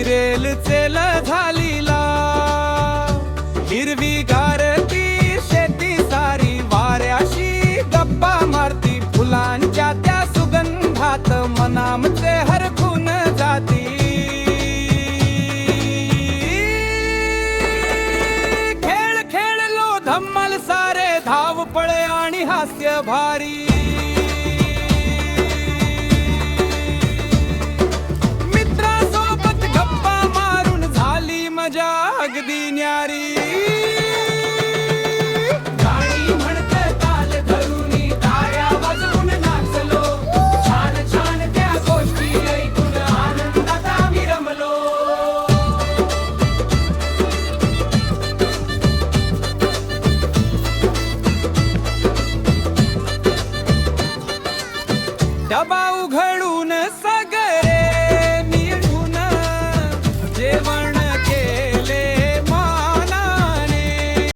Rail चेल झालीला, हिरवी गारती शेती सारी वाऱ्याशी गप्पा मारती, फुलांच्या त्या सुगंधात मनामचे हरखून जाती. खेळ खेळलो धम्मल सारे, धावपळे आणि हास्य भारी. मित्रासोबत गप्पा मारून झाली मजा अगदी न्यारी. गाणी म्हणत ताल धरूनी टाळ्या वाजवून नाचलो, छान छान त्या गोष्टी ऐकून आनंदात आम्ही रमलो. डबा उघडून सगळं